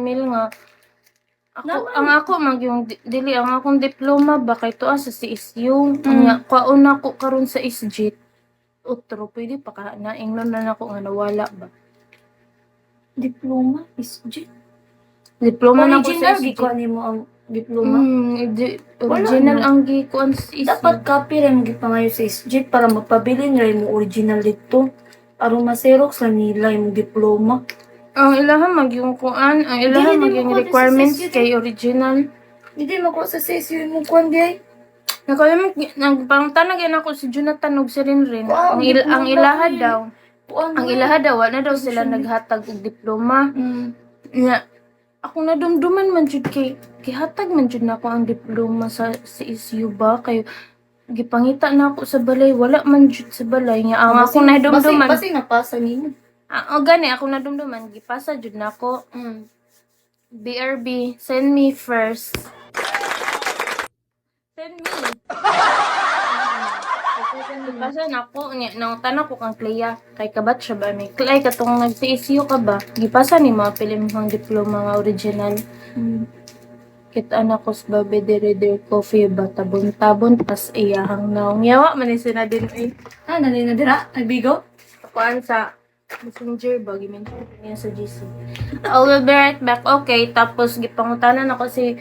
Mail nga ako Naman. ang ako mag yung dili ang akong diploma ba kay tuwa sa CSU. Mm. Nya kwaon ako karon sa SJIT. Otro pwede pa ka na ingnon na nako nga nawala ba. Diploma is Diploma na ko sa original gi SJIT. ko nimo ang diploma. Original Wala na. ang gikuan sa SJIT. Dapat copy rin mo gipangayo sa SJIT para magpabilin rin mo original dito. Aron ma-xerox lang nila yung diploma. Ang ilahan mag yung kuan, ang ilahan Dili, mag di yung mo kuha requirements sa SJIT. kay original. Hindi mo ko sa CSU mo kuan di. Nakalimit nagpangtanag yan ako si Jonathan ug si Rinrin. Wow, Ang diploma ilaha eh. daw. Kuan Ang eh. ilaha daw wala daw sila Position. naghatag og diploma. Mm. Nga ako nadumduman man jud kay gihatag man jud nako ang diploma sa CSU ba kay gipangita na ako sa balay wala man jud sa balay nga ang ako nadumduman. Basi napasa nimo. O gani ako nadumduman gipasa jud nako. BRB send me first. Send me. Gipasa na ako nya nang tanan ko kang Clea kay kabat siya ba may Clea katong nag-CSU ka ba gipasa ni mga pilimhang diploma nga original. Kita na ko sa babe dire coffee ba tabon-tabon pas iyahang naong yawa man ni sina din eh. Nani na dira? Nagbigo? Kuan sa messenger ba gimin niya sa GC. I will be right back. Okay, tapos gipangutanan ako si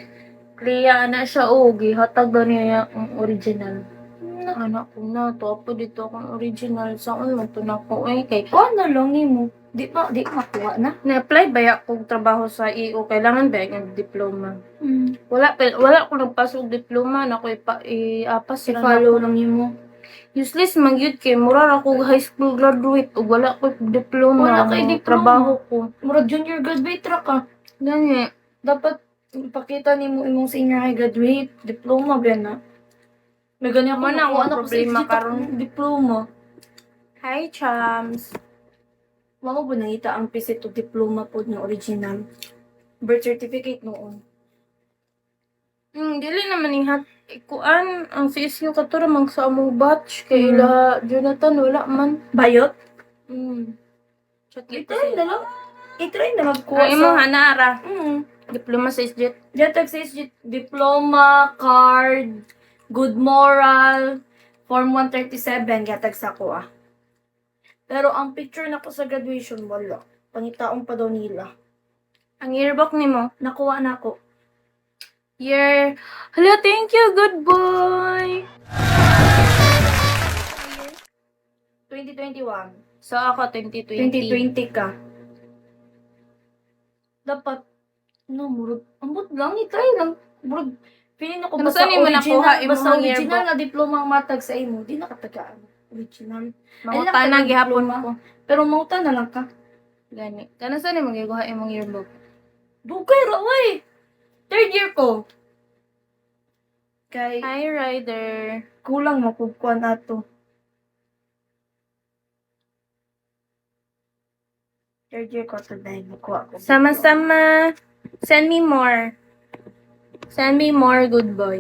Clea na siya gihatag daw niya ang original. Anak ko na to po dito akong original saan man to nako kay Kuan na lang nimo. Di makuha na. na-apply ba kong trabaho sa EO kailangan ba yung diploma. Wala ko nagpasok diploma na ko ipas sila I-follow na lang nimo. useless man gyud kay mura ako high school graduate ug wala ko diploma. Wala kay Ang diploma. trabaho ko. Murag junior graduate ra ka. Gani. Dapat ipakita nimo imong senior high graduate diploma ba na. May ganyan Mo na ang problema karon diploma. Hi chums. Mao ba nangita ang pisit og diploma pod nga original. Birth certificate noon. Dili naman ihat kuan ang CSU katura mang sa among batch kay ila Jonathan wala man. Bayot? Chat I-try na lang. I-try na magkuha Ang imo hanara Mm. diploma sa SJIT. Jatag says diploma, card, good moral, form 137 gatag sa ko ah. Pero ang picture na ko sa graduation wala. Pangitaon pa daw nila. Ang yearbook nimo. Nakuha na ko. Hello, thank you, good boy. 2021. So ako 2020. 2020 ka. Dapat murag ambot lang i-try lang. Murag pinin ako Ano basta saan mo nakuha imong basta original yearbook? nga diploma ang matag sa imo. Di nakatagaan. Original. Mga Ay, tanang lang, gihapon diploma. ko. Pero mauta na lang ka. Gani. Kana saan mo gikuha imong yearbook? Dugay ra way. Third year ko. Kay Hi, Ryder. kulang makukuan ato. Third year ko today. Nakuha ko. Sama-sama. Send me more. Send me more, good boy.